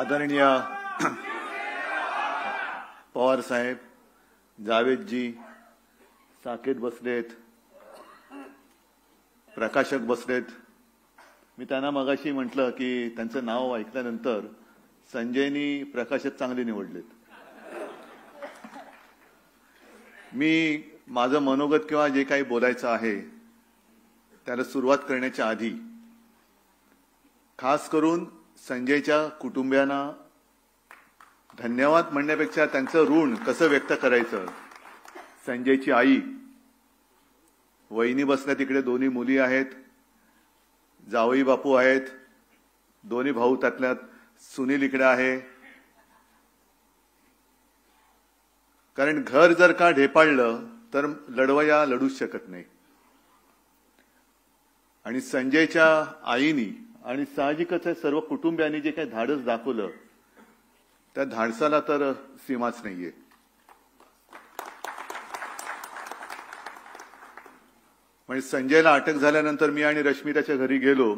आदरणीय पवार साहेब, जावेदजी, साकेत बसलेत, प्रकाशक बसलेत. मी त्यांना मगाशी म्हटलं की त्यांचं नाव ऐकल्यानंतर संजयनी प्रकाशक चांगले निवडलेत. मी माझं मनोगत किंवा जे काही बोलायचं आहे त्याला सुरुवात करण्याच्या आधी खास करून संजयच्या कुटुंबियांना धन्यवाद म्हणण्यापेक्षा त्यांचं ऋण कसं व्यक्त करायचं. संजयची आई वहिनी बसल्या तिकडे, दोन्ही मुली आहेत, जावई बापू आहेत, दोन्ही भाऊ त्यातल्यात सुनील इकडे आहे. कारण घर जर का ढेपाळलं तर लढवया लढूच शकत नाही. आणि संजयच्या आईनी आणि साहजिकच सर्व कुटुंबियांनी जे काही धाडस दाखवलं त्या धाडसाला तर सीमाच नाहीये. म्हणजे संजयला अटक झाल्यानंतर मी आणि रश्मी त्याच्या घरी गेलो.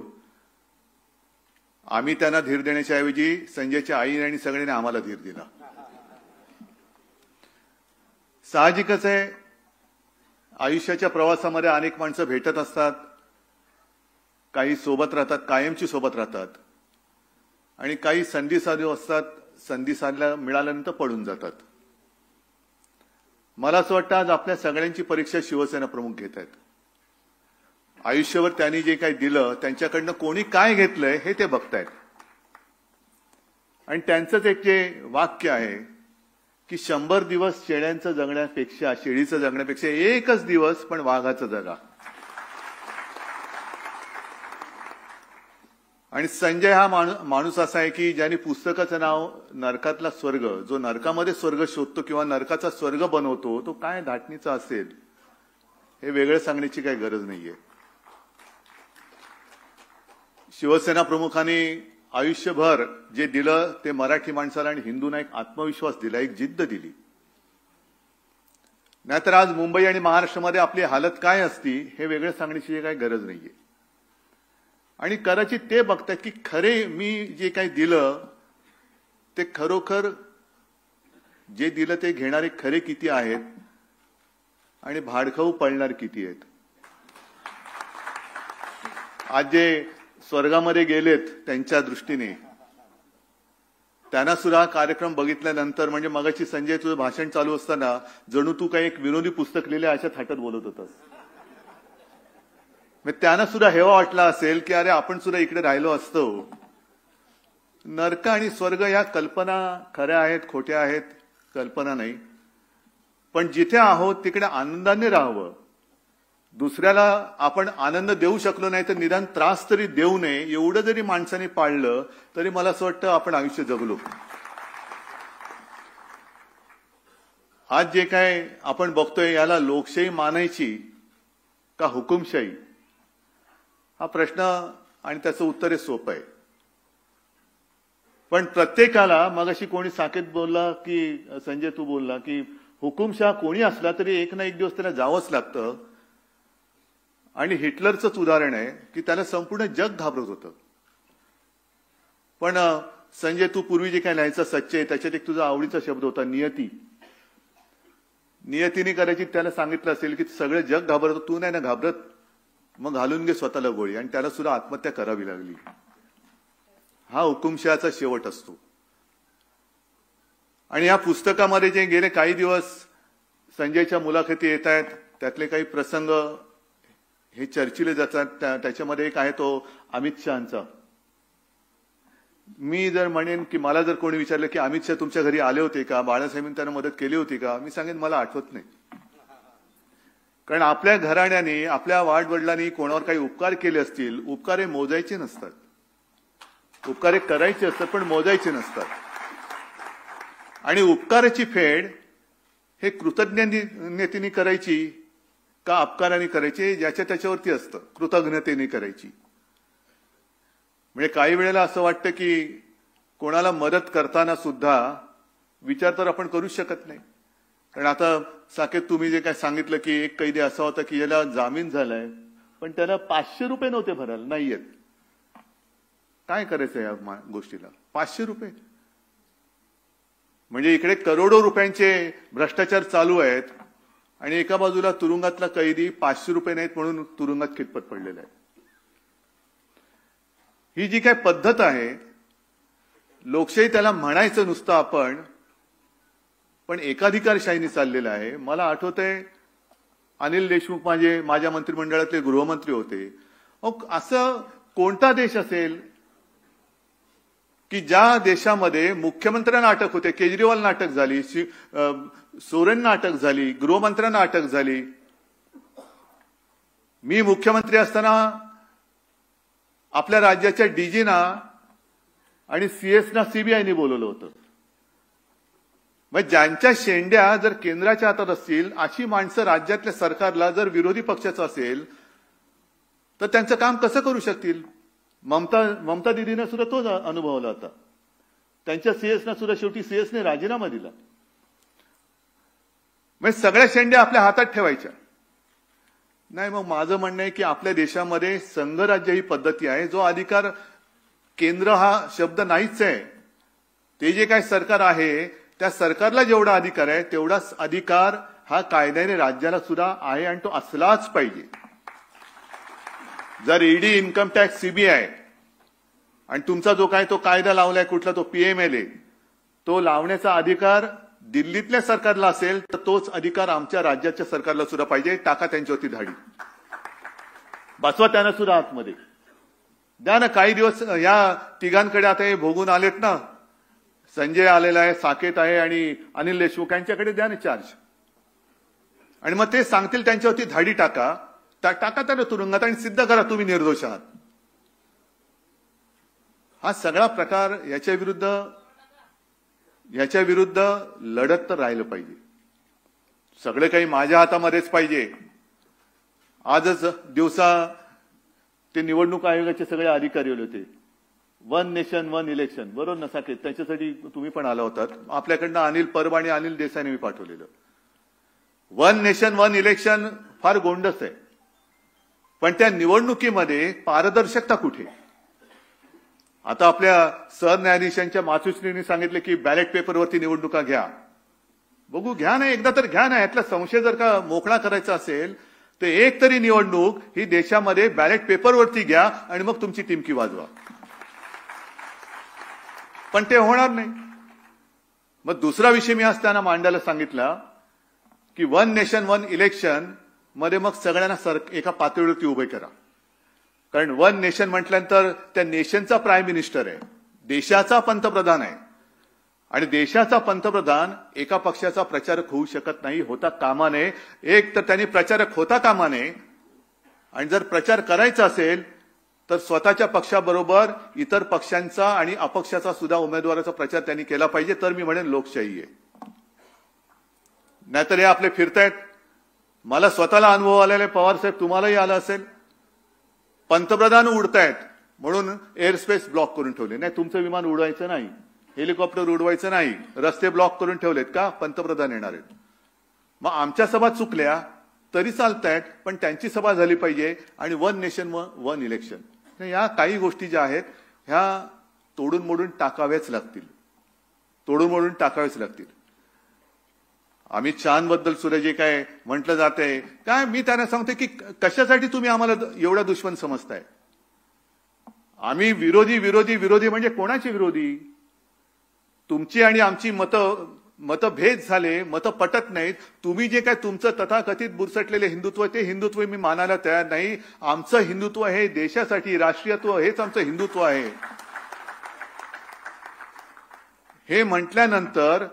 आम्ही त्यांना धीर देण्याच्या ऐवजी संजयच्या आई आणि सगळ्यांनी आम्हाला धीर दिला. साहजिकच आहे, आयुष्याच्या प्रवासामध्ये अनेक माणसं भेटत असतात, काही सोबत राहतात, कायमची सोबत राहतात, आणि काही संधी साधू असतात, संधी मिळाल्यानंतर पडून जातात. मला असं वाटतं आज आपल्या सगळ्यांची परीक्षा शिवसेना प्रमुख घेत आहेत. आयुष्यावर त्यांनी जे काही दिलं त्यांच्याकडनं कोणी काय घेतलंय हे ते बघतायत. आणि त्यांचंच एक जे वाक्य आहे की 100 दिवस शेळ्यांचं जगण्यापेक्षा, शेळीचं जगण्यापेक्षा एकच दिवस पण वाघाचं जगा. आणि संजय हा माणूस असा आहे की ज्यांनी पुस्तकाचं नाव नरकातला स्वर्ग, जो नरकामध्ये स्वर्ग शोधतो किंवा नरकाचा स्वर्ग बनवतो, तो काय धाटणीचा असेल हे वेगळं सांगण्याची काही गरज नाहीये. शिवसेना प्रमुखांनी आयुष्यभर जे दिलं ते मराठी माणसाला आणि हिंदूंना एक आत्मविश्वास दिला, एक जिद्द दिली. नाहीतर आज मुंबई आणि महाराष्ट्रामध्ये आपली हालत काय असती हे वेगळं सांगण्याची काही गरज नाहीये. आणि कदाचित ते बघतात की खरे मी जे काही दिलं ते खरोखर जे दिलं ते घेणारे खरे किती आहेत आणि भाडखाऊ पळणार किती आहेत. आज जे स्वर्गामध्ये गेलेत त्यांच्या दृष्टीने त्यांना सुद्धा कार्यक्रम बघितल्यानंतर, म्हणजे मगाशी संजय तुझं भाषण चालू असताना जणू तू काही एक विनोदी पुस्तक लिहिले अशा थाटात बोलत होतास. त्यांना सुद्धा हेवा वाटला असेल की अरे आपण सुद्धा इकडे राहिलो असतो. नरक आणि स्वर्ग या कल्पना खऱ्या आहेत, खोट्या आहेत, कल्पना नाही. पण जिथे आहोत तिकडे आनंदाने राहावं. दुसऱ्याला आपण आनंद देऊ शकलो नाही तर निदान त्रास तरी देऊ नये, एवढं जरी माणसाने पाळलं तरी मला असं वाटतं आपण आयुष्य जगलो. आज जे काय आपण बघतोय याला लोकशाही मानायची का हुकुमशाही हा प्रश्न, आणि त्याचं उत्तर हे सोपं आहे. पण प्रत्येकाला, मगाशी कोणी साकेत बोलला की संजय तू बोलला की हुकुमशाह कोणी असला तरी एक ना एक दिवस त्याला जावंच लागतं. आणि हिटलरचंच उदाहरण आहे की त्याला संपूर्ण जग घाबरत होतं. पण संजय तू पूर्वी जे काय लिहायचं सच्चे, त्याच्यात एक तुझा आवडीचा शब्द होता नियती. नियतीने करायची त्याला सांगितलं असेल की सगळं जग घाबरत होतं, तू नाही ना घाबरत, मग घालून घे स्वतःला गोळी. आणि त्याला सुद्धा आत्महत्या करावी लागली. हा हुकुमशहाचा शेवट असतो. आणि या पुस्तकामध्ये जे गेले काही दिवस संजयच्या मुलाखती येत आहेत त्यातले काही प्रसंग हे चर्चिले जातात. त्याच्यामध्ये एक आहे तो अमित शहाचा. मी जर म्हणेन की मला जर कोणी विचारलं की अमित शहा तुमच्या घरी आले होते का, बाळासाहेबांनी त्यांना मदत केली होती का, मी सांगेन मला आठवत नाही. कारण आपल्या घराण्याने, आपल्या वाडवडिलांनी कोणावर काही उपकार केले असतील, उपकार हे मोजायचे नसतात. उपकार हे करायचे असतात पण मोजायचे नसतात. आणि उपकाराची फेड हे कृतज्ञतेने करायची का अपकाराने करायची ज्याच्या त्याच्यावरती असतं. कृतज्ञतेने करायची. म्हणजे काही वेळेला असं वाटतं की कोणाला मदत करताना सुद्धा विचार तर आपण करूच शकत नाही. कारण आता साकेत तुम्ही जे काय सांगितलं की एक कैदी असा होता की याला जामीन झालाय पण त्याला 500 रुपये नव्हते भरायला, नाही येत. काय करायचं या गोष्टीला? 500 रुपये म्हणजे इकडे करोडो रुपयांचे भ्रष्टाचार चालू आहेत आणि एका बाजूला तुरुंगातला कैदी 500 रुपये नाहीत म्हणून तुरुंगात खितपत पडलेला आहे. ही जी काय पद्धत आहे, लोकशाही त्याला म्हणायचं नुसतं आपण, पण एकाधिकारशाहीने चाललेलं आहे. मला आठवतंय अनिल देशमुख माझ्या मंत्रिमंडळातले गृहमंत्री होते. असं कोणता देश असेल की ज्या देशामध्ये मुख्यमंत्र्यांना अटक होते, केजरीवालना अटक झाली, सोरेनना अटक झाली, गृहमंत्र्यांना अटक झाली. मी मुख्यमंत्री असताना आपल्या राज्याच्या डीजीना आणि सीएसना सीबीआयने बोलवलं होतं. मग ज्यांच्या शेंड्या जर केंद्राच्या हातात असतील, अशी माणसं राज्यातल्या सरकारला जर विरोधी पक्षाचं असेल तर त्यांचं काम कसं करू शकतील? ममता दिदीनं सुद्धा तोच अनुभवला होता. त्यांच्या सीएसना सुद्धा शेवटी सीएसने राजीनामा दिला. म्हणजे सगळ्या शेंड्या आपल्या हातात ठेवायच्या नाही. मग माझं म्हणणं आहे की आपल्या देशामध्ये संघराज्य ही पद्धती आहे. जो अधिकार केंद्र हा शब्द नाहीच आहे. ते जे काय सरकार आहे त्या सरकारला जेवढा अधिकार आहे तेवढाच अधिकार हा कायद्याने राज्याला सुद्धा आहे आणि तो असलाच पाहिजे. जर ईडी, इन्कम टॅक्स, सीबीआय आणि तुमचा जो काय तो कायदा लावलाय कुठला तो पीएमएलए, तो लावण्याचा अधिकार दिल्लीतल्या सरकारला असेल तर तोच अधिकार आमच्या राज्याच्या सरकारला सुद्धा पाहिजे. टाका त्यांच्यावरती धाडी, बसवा त्यांना सुद्धा आतमध्ये द्या ना. काही दिवस या तिघांकडे आता हे भोगून आलेत ना, संजय आलेला आहे, साकेत आहे आणि अनिल देशमुख, यांच्याकडे द्या ना चार्ज. आणि मग ते सांगतील त्यांच्यावरती धाडी टाका त्यांना तुरुंगात आणि सिद्ध करा तुम्ही निर्दोष आहात. हा सगळा प्रकार याच्या विरुद्ध लढत तर राहिलं पाहिजे. सगळं काही माझ्या हातामध्येच पाहिजे. आजच दिवसा ते निवडणूक आयोगाचे सगळे अधिकारी होते. 1 नेशन 1 इलेक्शन, बरोबर ना साकेत? त्याच्यासाठी तुम्ही पण आला होतात. आपल्याकडनं अनिल परब आणि अनिल देसाईने मी पाठवलेलं. 1 नेशन 1 इलेक्शन फार गोंडस आहे, पण त्या निवडणुकीमध्ये पारदर्शकता कुठे? आता आपल्या सरन्यायाधीशांच्या मातुश्रींनी सांगितले की बॅलेट पेपरवरती निवडणुका घ्या. बघू, घ्या ना, एकदा तर घ्या ना. यातला संशय जर का मोकळा करायचा असेल तर एक तरी निवडणूक ही देशामध्ये बॅलेट पेपरवरती घ्या आणि मग तुमची टिमकी वाजवा. पण ते होणार नाही. मग दुसरा विषय मी आज त्यांना मांडायला सांगितला की 1 नेशन 1 इलेक्शन मध्ये मग सगळ्यांना एका पातळीवरती उभे करा. कारण 1 नेशन म्हटल्यानंतर त्या नेशनचा प्राईम मिनिस्टर आहे, देशाचा पंतप्रधान आहे. आणि देशाचा पंतप्रधान एका पक्षाचा प्रचारक होऊ शकत नाही, होता कामा नये. एक तर त्यांनी प्रचारक होता कामा नये, आणि जर प्रचार करायचा असेल तर स्वतःच्या पक्षाबरोबर इतर पक्षांचा आणि अपक्षाचा सुद्धा उमेदवाराचा प्रचार त्यांनी केला पाहिजे. तर मी म्हणेन लोकशाही आहे. नाहीतर हे आपले फिरतायत. मला स्वतःला अनुभव आलेला, पवार साहेब तुम्हालाही आला असेल. पंतप्रधान उडतायत म्हणून एअरस्पेस ब्लॉक करून ठेवले. नाही, तुमचं विमान उडवायचं नाही, हेलिकॉप्टर उडवायचं नाही, रस्ते ब्लॉक करून ठेवलेत का? पंतप्रधान येणार आहेत. मग आमच्या सभा चुकल्या तरी चालतायत, पण त्यांची सभा झाली पाहिजे. आणि 1 नेशन 1 इलेक्शन, या काही गोष्टी ज्या आहेत ह्या तोडून मोडून टाकाव्याच लागतील. अमित शहाबद्दल सुद्धा जे काय म्हटलं जातंय काय, मी त्यांना सांगते की कशासाठी तुम्ही आम्हाला एवढा दुश्मन समजताय? आम्ही विरोधी म्हणजे कोणाचे विरोधी? तुमची आणि आमची मतभेद झाले, मतं पटत नाहीत. तुम्ही जे काय तुमचं तथाकथित बुरसटलेले हिंदुत्व, ते हिंदुत्व मी मानायला तयार नाही. आमचं हिंदुत्व हे देशासाठी, राष्ट्रीयत्व हेच आमचं हिंदुत्व आहे. हे म्हटल्यानंतर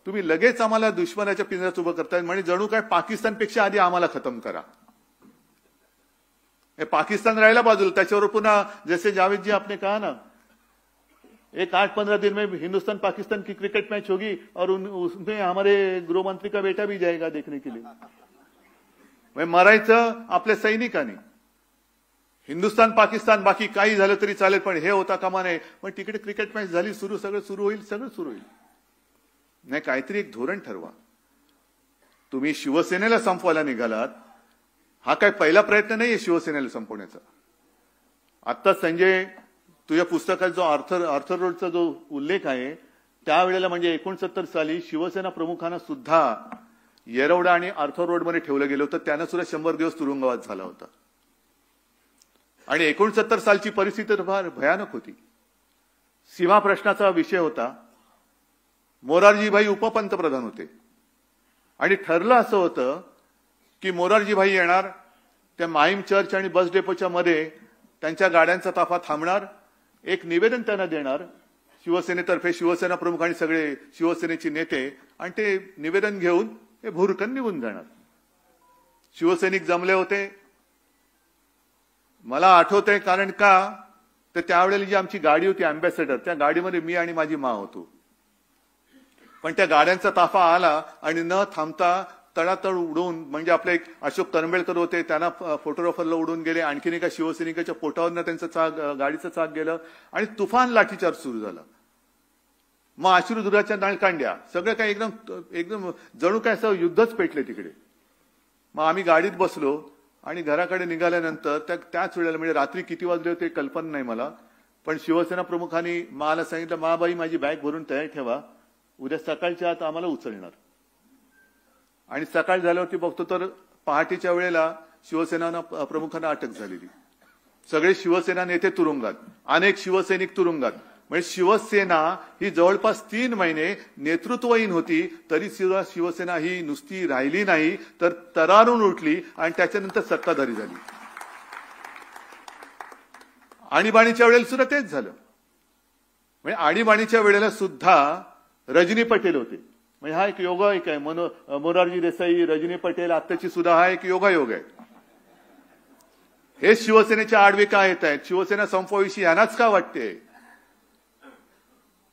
तुम्ही लगेच आम्हाला दुश्मनाच्या पिंजऱ्यात उभं करताय. म्हणजे जणू काय पाकिस्तानपेक्षा आधी आम्हाला खतम करा. हे पाकिस्तान राहिला बाजूला, त्याच्यावर पुन्हा जैसे जावेद जी आपने कहा ना, एक 8-15 दिन में हिंदुस्तान पाकिस्तान की क्रिकेट मैच होगी और उसमें हमारे गृह मंत्री का बेटा भी जाएगा देखने के लिए. मरायचं आपल्या सैनिकांनी. हिंदुस्तान पाकिस्तान बाकी काही झालं तरी चालेल, पण हे होता कामा नये. पण तिकडे क्रिकेट मॅच झाली, सगळं सुरू होईल. नाही, काहीतरी एक धोरण ठरवा. तुम्ही शिवसेनेला संपवायला निघालात. हा काय पहिला प्रयत्न नाहीये शिवसेनेला संपवण्याचा. आता संजय, तुझ्या पुस्तकात जो आर्थर रोडचा जो उल्लेख आहे त्यावेळेला म्हणजे 69 साली शिवसेना प्रमुखांना सुद्धा येरवडा आणि आर्थर रोडमध्ये ठेवलं गेलं होतं. त्यानं सुद्धा 100 दिवस तुरुंगवास झाला होता. आणि 69 सालची परिस्थिती तर फार भयानक होती. सीमा प्रश्नाचा विषय होता. मोरारजीभाई उपपंतप्रधान होते आणि ठरलं असं होतं की मोरारजीभाई येणार, त्या माहीम चर्च आणि बस डेपोच्या मध्ये त्यांच्या गाड्यांचा ताफा थांबणार, एक निवेदन त्यांना देणार शिवसेनेतर्फे, शिवसेना प्रमुख आणि सगळे शिवसेनेचे नेते, आणि ते निवेदन घेऊन हे भुरकन निघून जाणार. शिवसैनिक जमले होते. मला आठवतंय कारण का तर त्यावेळेला जी आमची गाडी होती अँबॅसेडर, त्या गाडीमध्ये मी आणि माझी माँ होतो. पण त्या गाड्यांचा ताफा आला आणि न थांबता तडातड उडून, म्हणजे आपले एक अशोक तरंबेळकर होते, त्यांना फोटोग्राफरला उडून गेले. आणखीन एका शिवसैनिकाच्या पोटावरनं त्यांचं चाक, गाडीचं चाक गेलं आणि तुफान लाठीचार्ज सुरू झाला. मग अश्रुधुराच्या नळकांड्या, सगळं काही एकदम जणू काय असं युद्धच पेटले तिकडे. मग आम्ही गाडीत बसलो आणि घराकडे निघाल्यानंतर त्याच वेळेला, म्हणजे रात्री किती वाजले होते कल्पना नाही मला, पण शिवसेना प्रमुखांनी मला सांगितलं, माबाई माझी बॅग भरून तयार ठेवा, उद्या सकाळच्या आत आम्हाला उचलणार. आणि सकाळ झाल्यावरती बघतो तर पहाटेच्या वेळेला शिवसेना प्रमुखांना अटक झालेली. सगळे शिवसेना नेते तुरुंगात, अनेक शिवसैनिक तुरुंगात. म्हणजे शिवसेना ही जवळपास 3 महिने नेतृत्वहीन होती. तरी सुद्धा शिवसेना ही नुसती राहिली नाही, तर तरारून उठली आणि त्याच्यानंतर सत्ताधारी झाली. आणीबाणीच्या वेळेला सुद्धा तेच झालं. म्हणजे आणीबाणीच्या वेळेला सुद्धा रजनी पटेल होते. म्हणजे हा एक योगायोग आहे. मोरारजी देसाई, रजनी पटेल, आत्ताची सुद्धा हा एक योगायोग आहे. हे शिवसेनेच्या आडवे का येत आहेत? शिवसेना संपवाविषयी यांनाच का वाटते?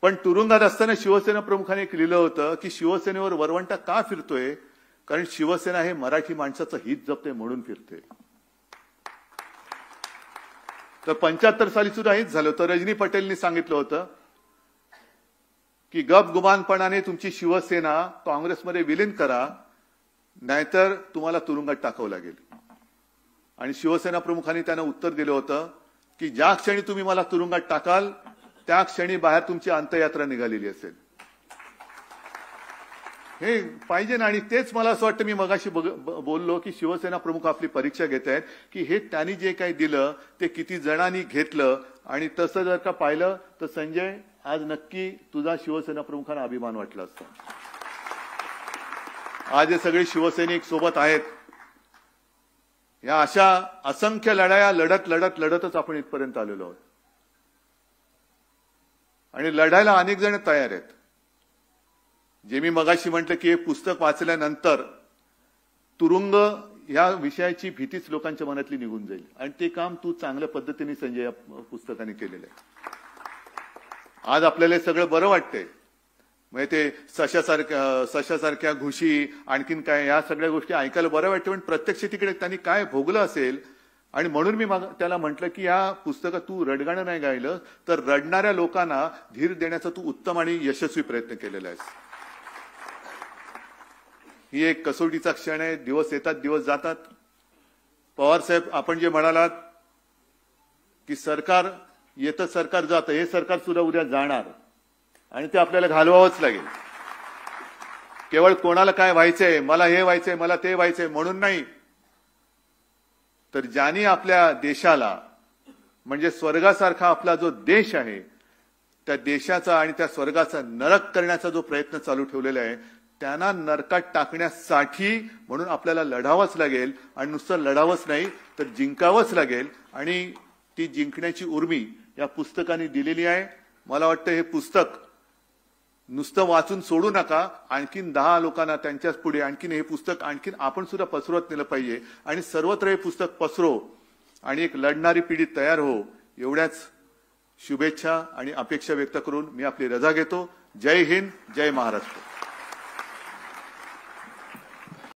पण तुरुंगात असताना शिवसेना प्रमुखाने एक लिहिलं होतं की शिवसेनेवर वरवंटा का फिरतोय? कारण शिवसेना हे मराठी माणसाचं हित जपते म्हणून फिरते. तर 75 साली सुद्धा हेच झालं होतं. रजनी पटेलनी सांगितलं होतं की गपगुमानपणाने तुमची शिवसेना काँग्रेसमध्ये विलीन करा, नाहीतर तुम्हाला तुरुंगात टाकावं लागेल. आणि शिवसेना प्रमुखांनी त्यांना उत्तर दिलं होतं की ज्या क्षणी तुम्ही मला तुरुंगात टाकाल त्या क्षणी बाहेर तुमची अंत्ययात्रा निघालेली असेल. हे पाहिजे ना. आणि तेच मला असं वाटतं, मी मगाशी बोललो की शिवसेना प्रमुख आपली परीक्षा घेत आहेत की हे त्यांनी जे काही दिलं ते किती जणांनी घेतलं. आणि तसं जर का पाहिलं तर संजय, आज नक्की तुझा शिवसेना प्रमुखांना अभिमान वाटला असता. आज हे सगळे शिवसैनिक सोबत आहेत. या अशा असंख्य लढाया लढतच आपण इथपर्यंत आलेलो आहोत. आणि लढायला अनेक जण तयार आहेत. जे मी मगाशी म्हटलं की हे पुस्तक वाचल्यानंतर तुरुंग या विषयाची भीतीच लोकांच्या मनातली निघून जाईल. आणि ते काम तू चांगल्या पद्धतीने संजय या पुस्तकाने केलेलं आहे. आज आपल्याला हे सगळं बरं वाटतंय. म्हणजे ते सशासारख्या घुशी, आणखीन काय, या सगळ्या गोष्टी ऐकायला बरं वाटतं. पण प्रत्यक्ष तिकडे त्यांनी काय भोगलं असेल. आणि म्हणून मी त्याला म्हटलं की या पुस्तकात तू रडगाणं नाही गायलं, तर रडणाऱ्या लोकांना धीर देण्याचा तू उत्तम आणि यशस्वी प्रयत्न केलेला आहेस. ही एक कसोटीचा क्षण आहे. दिवस येतात, दिवस जातात. पवार साहेब, आपण जे म्हणालात की सरकार येतं, सरकार जातं, हे सरकार सुद्धा उद्या जाणार आणि ते आपल्याला घालवावंच लागेल. केवळ कोणाला काय व्हायचंय, मला हे व्हायचंय, मला ते व्हायचंय म्हणून नाही, तर ज्यांनी आपल्या देशाला, म्हणजे स्वर्गासारखा आपला जो देश आहे, त्या देशाचा आणि त्या स्वर्गाचा नरक करण्याचा जो प्रयत्न चालू ठेवलेला आहे, त्यांना नरकात टाकण्यासाठी म्हणून आपल्याला लढावंच लागेल. आणि नुसतं लढावंच नाही तर जिंकावंच लागेल. आणि ती जिंकण्याची उर्मी या पुस्तकाने दिलेली आहे. मला वाटतं हे पुस्तक नुसतं वाचून सोडू नका. आणखीन 10 लोकांना त्यांच्याच पुढे आणखीन हे पुस्तक आणखीन आपण सुद्धा पसरवत नेलं पाहिजे. आणि सर्वत्र हे पुस्तक पसरो आणि एक लढणारी पिढी तयार हो, एवढ्याच शुभेच्छा आणि अपेक्षा व्यक्त करून मी आपली रजा घेतो. जय हिंद, जय महाराष्ट्र.